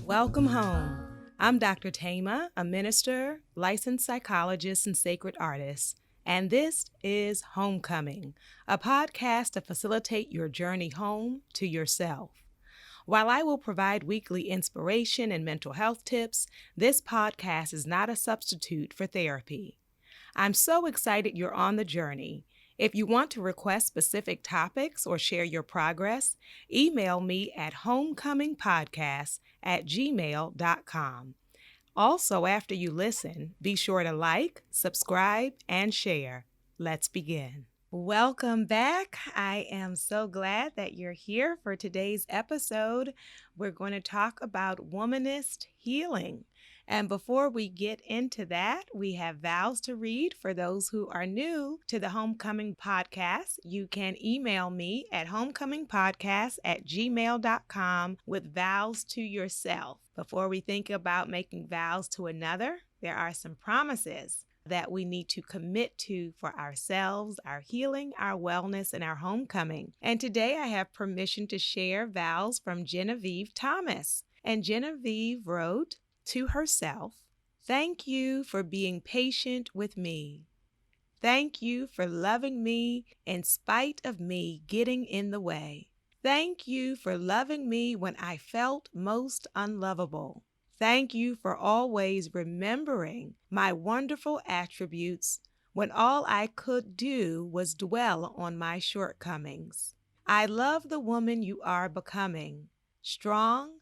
Welcome home. I'm Dr. Thema, a minister, licensed psychologist, and sacred artist, and this is Homecoming, a podcast to facilitate your journey home to yourself. While I will provide weekly inspiration and mental health tips, this podcast is not a substitute for therapy. I'm so excited you're on the journey. If you want to request specific topics or share your progress, email me at homecomingpodcast@gmail.com. Also, after you listen, be sure to like, subscribe, and share. Let's begin. Welcome back. I am so glad that you're here for today's episode. We're going to talk about womanist healing. And before we get into that, we have vows to read. For those who are new to the Homecoming Podcast, you can email me at homecomingpodcast@gmail.com with vows to yourself. Before we think about making vows to another, there are some promises that we need to commit to for ourselves, our healing, our wellness, and our homecoming. And today I have permission to share vows from Genevieve Thomas. And Genevieve wrote to herself, "Thank you for being patient with me. Thank you for loving me in spite of me getting in the way. Thank you for loving me when I felt most unlovable. Thank you for always remembering my wonderful attributes when all I could do was dwell on my shortcomings. I love the woman you are becoming, strong,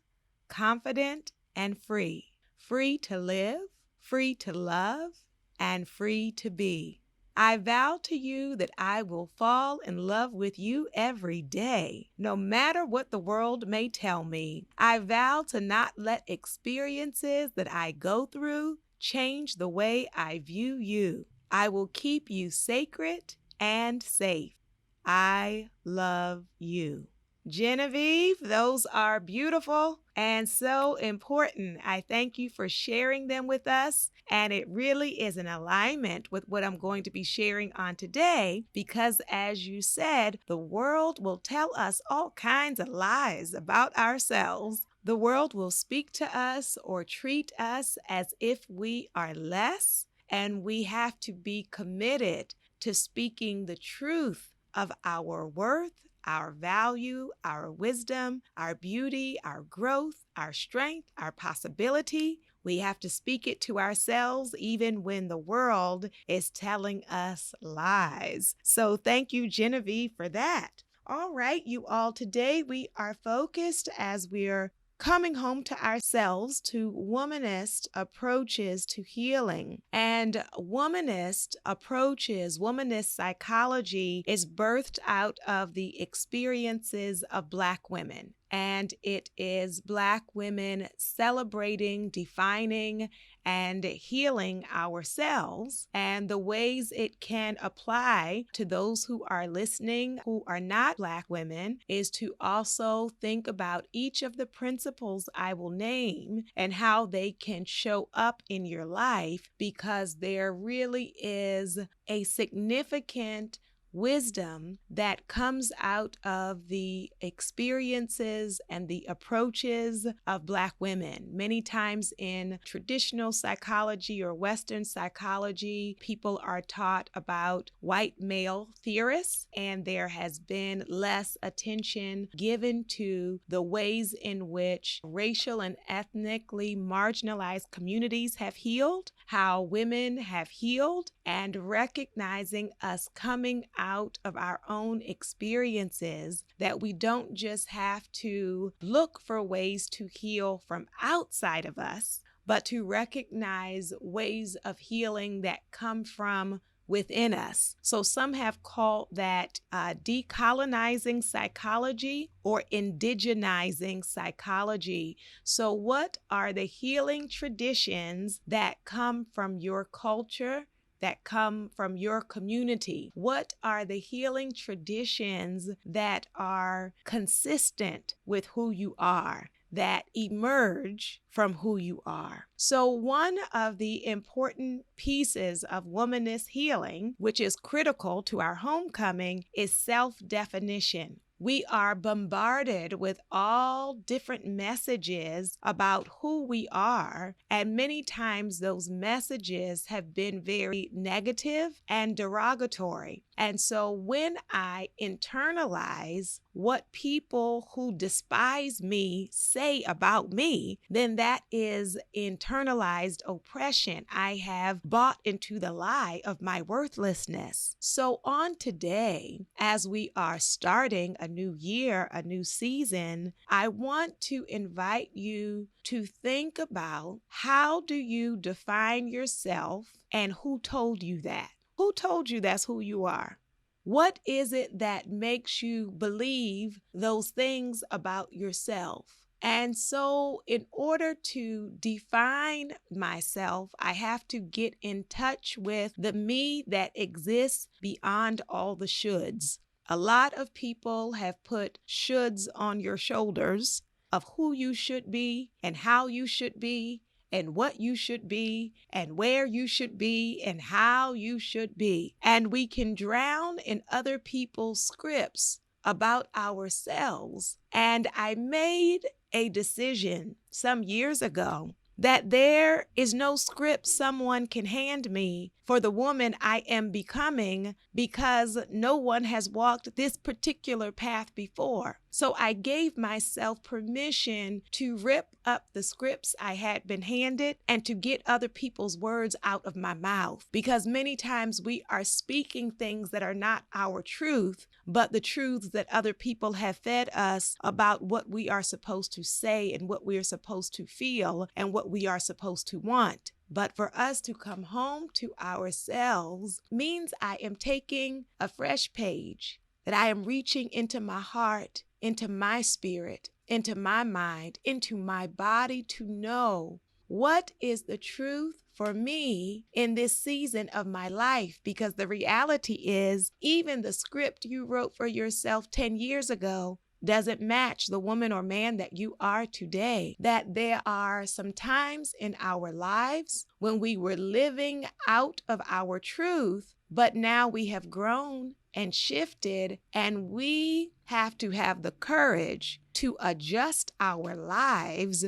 confident, and free. Free to live, free to love, and free to be. I vow to you that I will fall in love with you every day, no matter what the world may tell me. I vow to not let experiences that I go through change the way I view you. I will keep you sacred and safe. I love you." Genevieve, those are beautiful and so important. I thank you for sharing them with us. And it really is in alignment with what I'm going to be sharing on today, because as you said, the world will tell us all kinds of lies about ourselves. The world will speak to us or treat us as if we are less, and we have to be committed to speaking the truth of our worth, our value, our wisdom, our beauty, our growth, our strength, our possibility. We have to speak it to ourselves even when the world is telling us lies. So thank you, Genevieve, for that. All right, you all, today we are focused as we're coming home to ourselves to womanist approaches to healing. And womanist approaches, womanist psychology is birthed out of the experiences of Black women. And it is Black women celebrating, defining, and healing ourselves. And the ways it can apply to those who are listening who are not Black women is to also think about each of the principles I will name and how they can show up in your life, because there really is a significant wisdom that comes out of the experiences and the approaches of Black women. Many times in traditional psychology or Western psychology, people are taught about white male theorists, and there has been less attention given to the ways in which racial and ethnically marginalized communities have healed, how women have healed, and recognizing us coming out of our own experiences, that we don't just have to look for ways to heal from outside of us, but to recognize ways of healing that come from within us. So some have called that decolonizing psychology or indigenizing psychology. So what are the healing traditions that come from your culture, that come from your community? What are the healing traditions that are consistent with who you are, that emerge from who you are? So one of the important pieces of womanist healing, which is critical to our homecoming, is self-definition. We are bombarded with all different messages about who we are, and many times those messages have been very negative and derogatory. And so when I internalize what people who despise me say about me, then that is internalized oppression. I have bought into the lie of my worthlessness. So on today, as we are starting a new year, a new season, I want to invite you to think about, how do you define yourself and who told you that? Who told you that's who you are? What is it that makes you believe those things about yourself? And so in order to define myself, I have to get in touch with the me that exists beyond all the shoulds. A lot of people have put shoulds on your shoulders of who you should be and how you should be and what you should be and where you should be and how you should be. And we can drown in other people's scripts about ourselves. And I made a decision some years ago that there is no script someone can hand me for the woman I am becoming, because no one has walked this particular path before. So I gave myself permission to rip up the scripts I had been handed and to get other people's words out of my mouth, because many times we are speaking things that are not our truth, but the truths that other people have fed us about what we are supposed to say and what we are supposed to feel and what we are supposed to want. But for us to come home to ourselves means I am taking a fresh page, that I am reaching into my heart, into my spirit, into my mind, into my body to know what is the truth for me in this season of my life. Because the reality is, even the script you wrote for yourself 10 years ago doesn't match the woman or man that you are today. That there are some times in our lives when we were living out of our truth, but now we have grown and shifted, and we have to have the courage to adjust our lives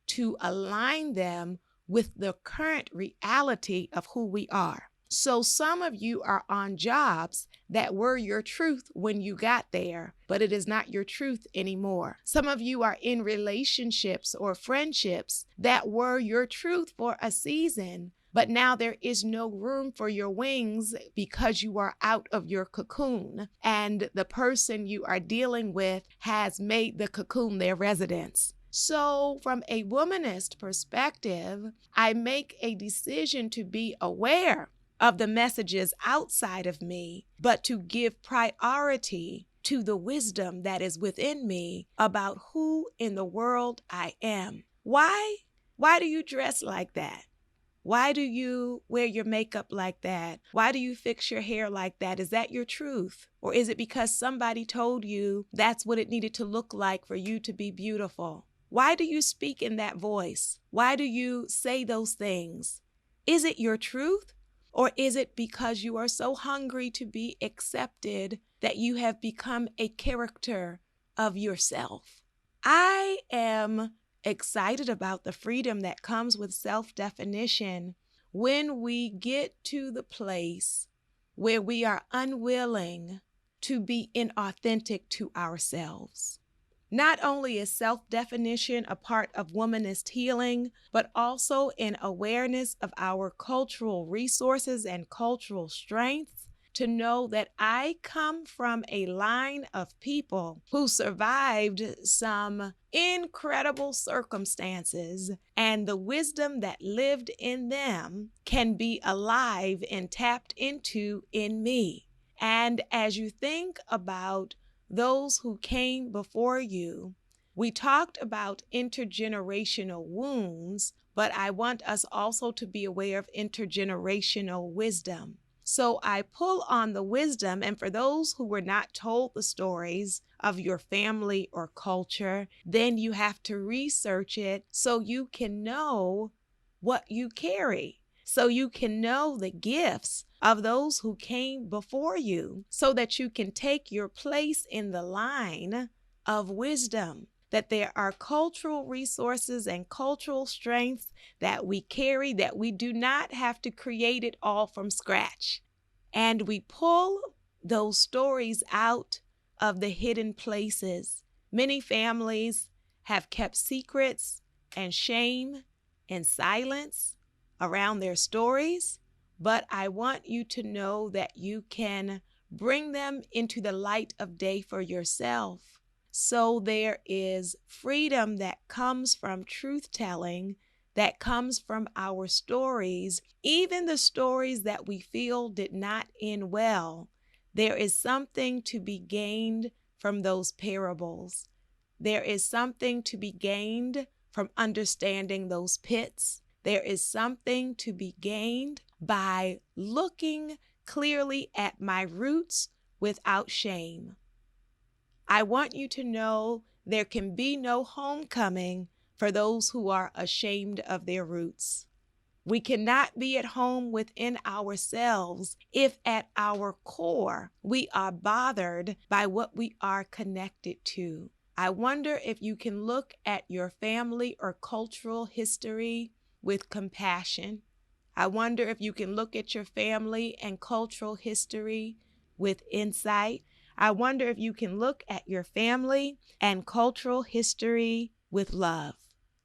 to align them with the current reality of who we are. So some of you are on jobs that were your truth when you got there, but it is not your truth anymore. Some of you are in relationships or friendships that were your truth for a season, but now there is no room for your wings because you are out of your cocoon, and the person you are dealing with has made the cocoon their residence. So from a womanist perspective, I make a decision to be aware of the messages outside of me, but to give priority to the wisdom that is within me about who in the world I am. Why? Why do you dress like that? Why do you wear your makeup like that? Why do you fix your hair like that? Is that your truth? Or is it because somebody told you that's what it needed to look like for you to be beautiful? Why do you speak in that voice? Why do you say those things? Is it your truth? Or is it because you are so hungry to be accepted that you have become a caricature of yourself? I am excited about the freedom that comes with self-definition when we get to the place where we are unwilling to be inauthentic to ourselves. Not only is self-definition a part of womanist healing, but also an awareness of our cultural resources and cultural strengths, to know that I come from a line of people who survived some incredible circumstances, and the wisdom that lived in them can be alive and tapped into in me. And as you think about those who came before you, we talked about intergenerational wounds, but I want us also to be aware of intergenerational wisdom. So I pull on the wisdom, and for those who were not told the stories of your family or culture, then you have to research it so you can know what you carry, so you can know the gifts of those who came before you so that you can take your place in the line of wisdom. That there are cultural resources and cultural strengths that we carry, that we do not have to create it all from scratch. And we pull those stories out of the hidden places. Many families have kept secrets and shame and silence around their stories, but I want you to know that you can bring them into the light of day for yourself. So there is freedom that comes from truth-telling, that comes from our stories, even the stories that we feel did not end well. There is something to be gained from those parables. There is something to be gained from understanding those pits. There is something to be gained by looking clearly at my roots without shame. I want you to know there can be no homecoming for those who are ashamed of their roots. We cannot be at home within ourselves if at our core we are bothered by what we are connected to. I wonder if you can look at your family or cultural history with compassion. I wonder if you can look at your family and cultural history with insight. I wonder if you can look at your family and cultural history with love.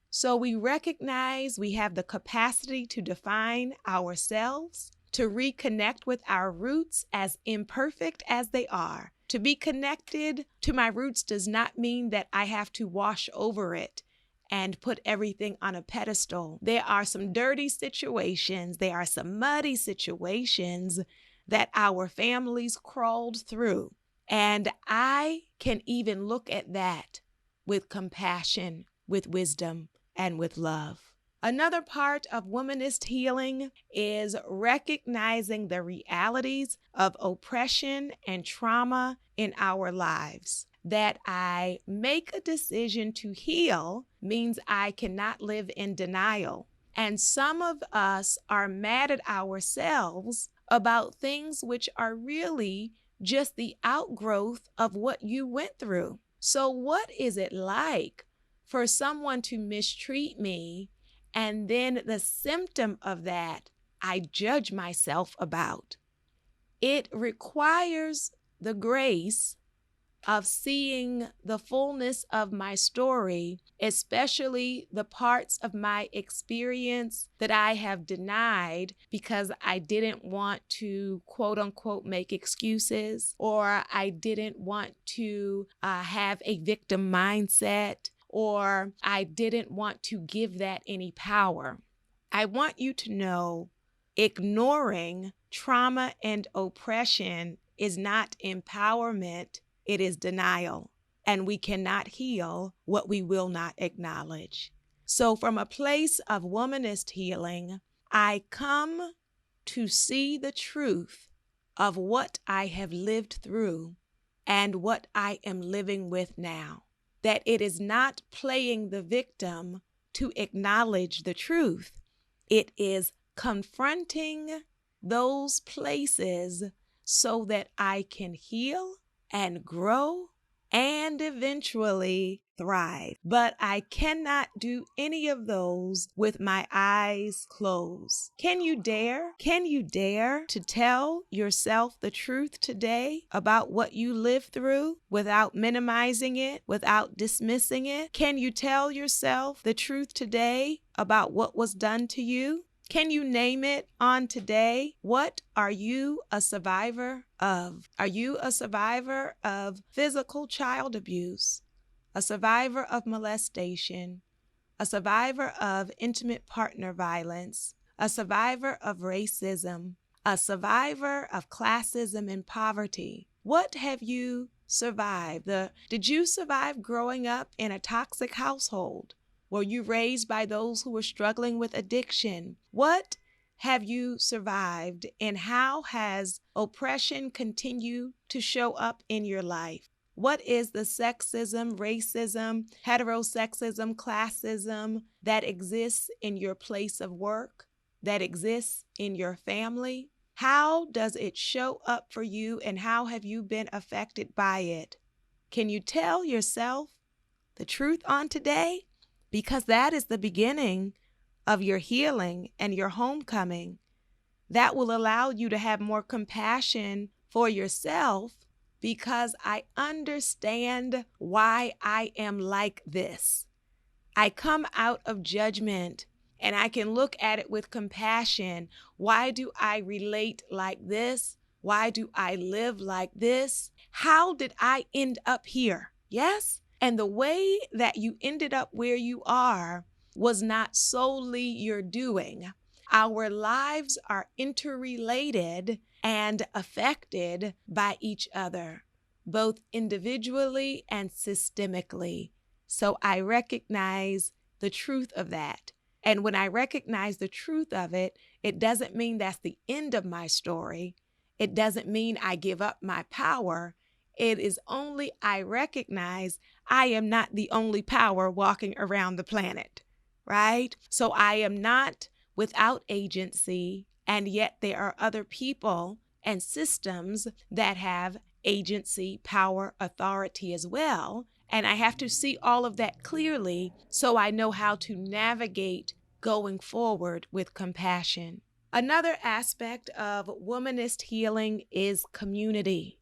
So we recognize we have the capacity to define ourselves, to reconnect with our roots as imperfect as they are. To be connected to my roots does not mean that I have to wash over it and put everything on a pedestal. There are some dirty situations, there are some muddy situations that our families crawled through. And I can even look at that with compassion, with wisdom, and with love. Another part of womanist healing is recognizing the realities of oppression and trauma in our lives. That I make a decision to heal means I cannot live in denial. And some of us are mad at ourselves about things which are really just the outgrowth of what you went through. So what is it like for someone to mistreat me, and then the symptom of that I judge myself about? It requires the grace of seeing the fullness of my story, especially the parts of my experience that I have denied because I didn't want to, quote unquote, make excuses, or I didn't want to have a victim mindset, or I didn't want to give that any power. I want you to know ignoring trauma and oppression is not empowerment. It is denial, and we cannot heal what we will not acknowledge. So from a place of womanist healing, I come to see the truth of what I have lived through and what I am living with now. That it is not playing the victim to acknowledge the truth. It is confronting those places so that I can heal and grow and eventually thrive. But I cannot do any of those with my eyes closed. Can you dare? Can you dare to tell yourself the truth today about what you lived through without minimizing it, without dismissing it? Can you tell yourself the truth today about what was done to you? Can you name it on today? What are you a survivor of? Are you a survivor of physical child abuse, a survivor of molestation, a survivor of intimate partner violence, a survivor of racism, a survivor of classism and poverty? What have you survived? Did you survive growing up in a toxic household? Were you raised by those who were struggling with addiction? What have you survived, and how has oppression continued to show up in your life? What is the sexism, racism, heterosexism, classism that exists in your place of work, that exists in your family? How does it show up for you, and how have you been affected by it? Can you tell yourself the truth on today? Because that is the beginning of your healing and your homecoming. That will allow you to have more compassion for yourself, because I understand why I am like this. I come out of judgment and I can look at it with compassion. Why do I relate like this? Why do I live like this? How did I end up here? Yes? And the way that you ended up where you are was not solely your doing. Our lives are interrelated and affected by each other, both individually and systemically. So I recognize the truth of that. And when I recognize the truth of it, it doesn't mean that's the end of my story. It doesn't mean I give up my power. It is only I recognize I am not the only power walking around the planet, right? So I am not without agency, and yet there are other people and systems that have agency, power, authority as well. And I have to see all of that clearly so I know how to navigate going forward with compassion. Another aspect of womanist healing is community.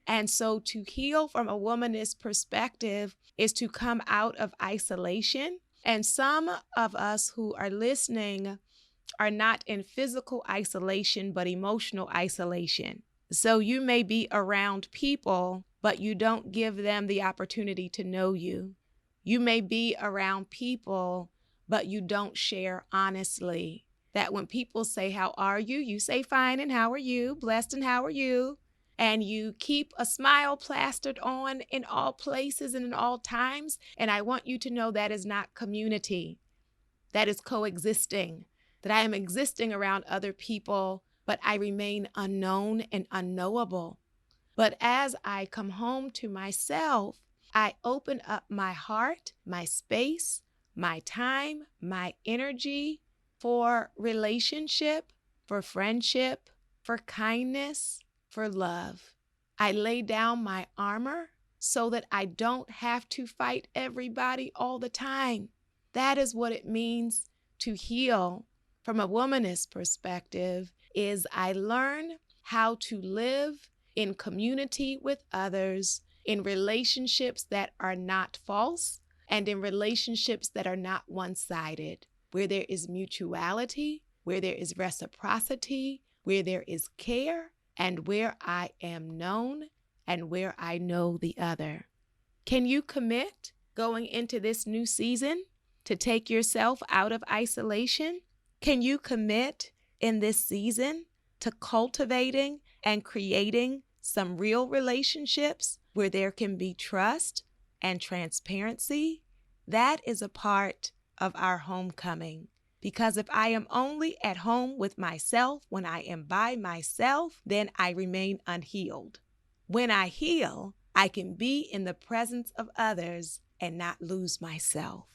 And so to heal from a womanist perspective is to come out of isolation. And some of us who are listening are not in physical isolation, but emotional isolation. So you may be around people, but you don't give them the opportunity to know you. You may be around people, but you don't share honestly. That when people say, "How are you?" you say, "Fine, and how are you? Blessed, and how are you?" And you keep a smile plastered on in all places and in all times. And I want you to know that is not community. That is coexisting. That I am existing around other people, but I remain unknown and unknowable. But as I come home to myself, I open up my heart, my space, my time, my energy for relationship, for friendship, for kindness, for love. I lay down my armor so that I don't have to fight everybody all the time. That is what it means to heal from a womanist perspective, is I learn how to live in community with others, in relationships that are not false, and in relationships that are not one-sided, where there is mutuality, where there is reciprocity, where there is care, and where I am known and where I know the other. Can you commit going into this new season to take yourself out of isolation? Can you commit in this season to cultivating and creating some real relationships where there can be trust and transparency? That is a part of our homecoming. Because if I am only at home with myself, when I am by myself, then I remain unhealed. When I heal, I can be in the presence of others and not lose myself.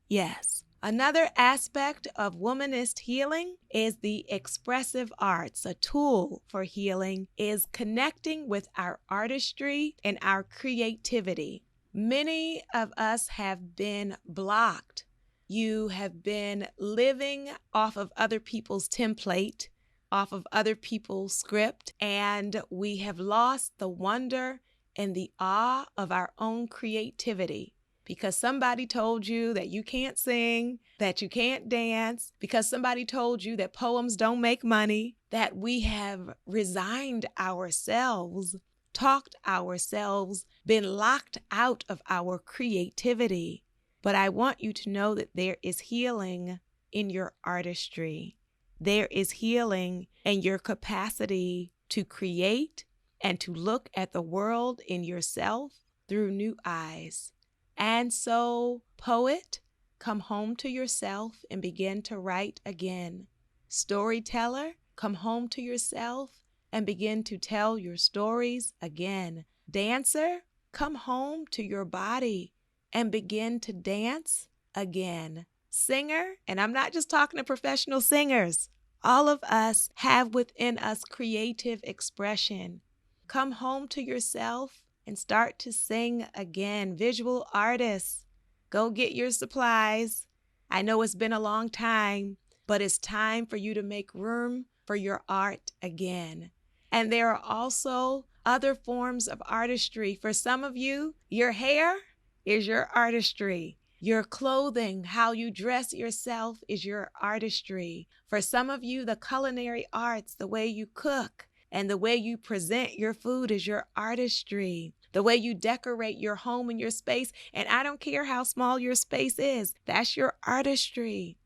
Yes. Another aspect of womanist healing is the expressive arts. A tool for healing is connecting with our artistry and our creativity. Many of us have been blocked. You have been living off of other people's template, off of other people's script, and we have lost the wonder and the awe of our own creativity. Because somebody told you that you can't sing, that you can't dance, because somebody told you that poems don't make money, that we have resigned ourselves, talked ourselves, been locked out of our creativity. But I want you to know that there is healing in your artistry. There is healing in your capacity to create and to look at the world in yourself through new eyes. And so, poet, come home to yourself and begin to write again. Storyteller, come home to yourself and begin to tell your stories again. Dancer, come home to your body and begin to dance again. Singer, and I'm not just talking to professional singers, All of us have within us creative expression. Come home to yourself and start to sing again. Visual artists, go get your supplies. I know it's been a long time, but it's time for you to make room for your art again. And there are also other forms of artistry. For some of you, your hair is your artistry. Your clothing, how you dress yourself is your artistry. For some of you, the culinary arts, the way you cook and the way you present your food is your artistry. The way you decorate your home and your space, and I don't care how small your space is, that's your artistry.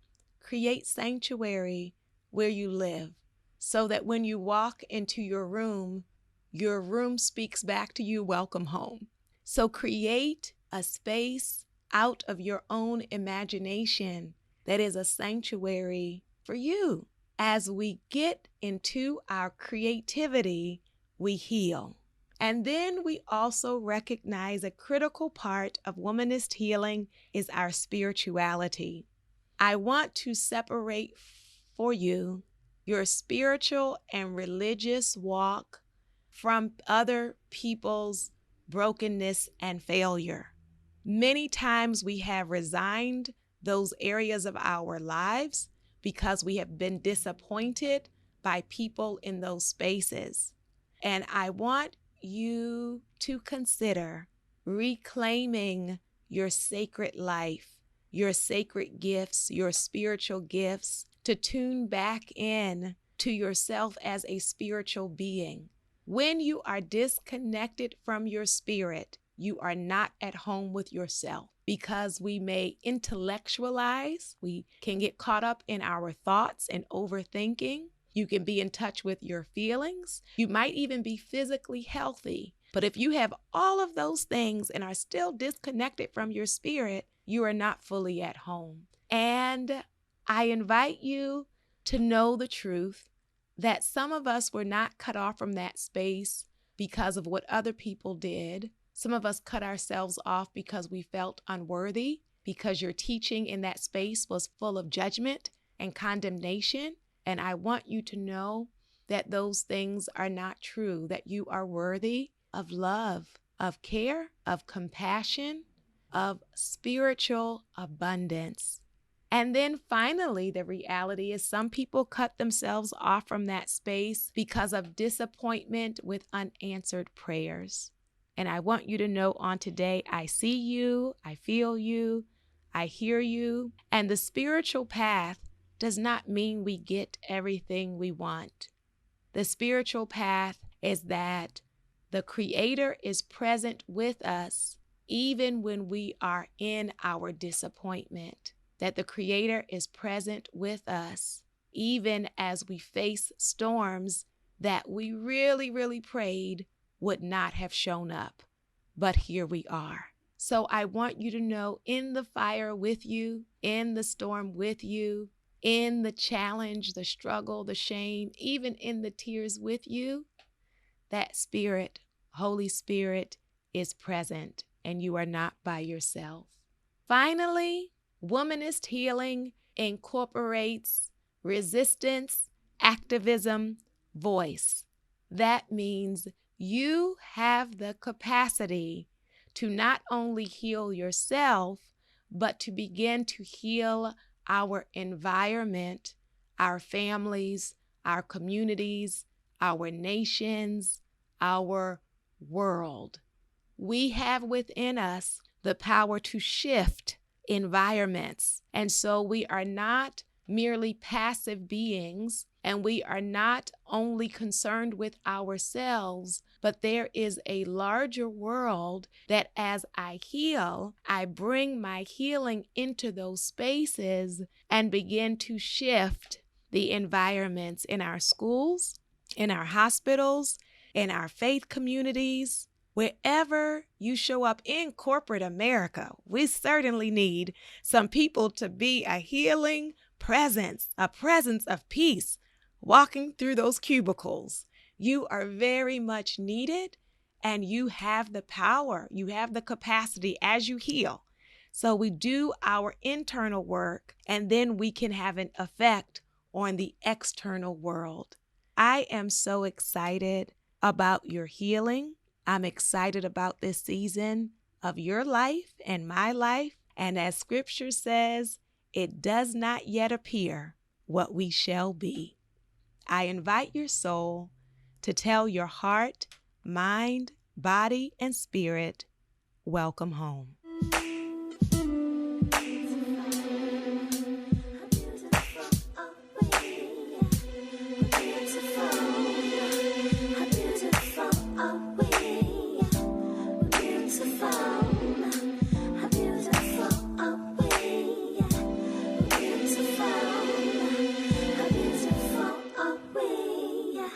Create sanctuary where you live so that when you walk into your room speaks back to you, welcome home. So create a space out of your own imagination that is a sanctuary for you. As we get into our creativity, we heal. And then we also recognize a critical part of womanist healing is our spirituality. I want to separate for you your spiritual and religious walk from other people's brokenness and failure. Many times we have resigned those areas of our lives because we have been disappointed by people in those spaces. And I want you to consider reclaiming your sacred life, your sacred gifts, your spiritual gifts, to tune back in to yourself as a spiritual being. When you are disconnected from your spirit, you are not at home with yourself, because we may intellectualize. We can get caught up in our thoughts and overthinking. You can be in touch with your feelings. You might even be physically healthy. But if you have all of those things and are still disconnected from your spirit, you are not fully at home. And I invite you to know the truth that some of us were not cut off from that space because of what other people did. Some of us cut ourselves off because we felt unworthy, because your teaching in that space was full of judgment and condemnation. And I want you to know that those things are not true, that you are worthy of love, of care, of compassion, of spiritual abundance. And then finally, the reality is some people cut themselves off from that space because of disappointment with unanswered prayers. And I want you to know on today, I see you, I feel you, I hear you. And the spiritual path does not mean we get everything we want. The spiritual path is that the Creator is present with us even when we are in our disappointment. That the Creator is present with us even as we face storms that we really prayed would not have shown up. But here we are. So I want you to know, in the fire with you, in the storm with you, in the challenge, the struggle, the shame, even in the tears with you, that Spirit, Holy Spirit, is present and you are not by yourself. Finally, womanist healing incorporates resistance, activism, voice. That means you have the capacity to not only heal yourself, but to begin to heal our environment, our families, our communities, our nations, our world. We have within us the power to shift environments. And so we are not merely passive beings, and we are not only concerned with ourselves, but there is a larger world that as I heal, I bring my healing into those spaces and begin to shift the environments in our schools, in our hospitals, in our faith communities. Wherever you show up in corporate America, we certainly need some people to be a healing presence, a presence of peace, walking through those cubicles. You are very much needed, and you have the power, you have the capacity as you heal. So we do our internal work, and then we can have an effect on the external world. I am so excited about your healing. I'm excited about this season of your life and my life. And as scripture says, it does not yet appear what we shall be. I invite your soul to tell your heart, mind, body, and spirit, welcome home.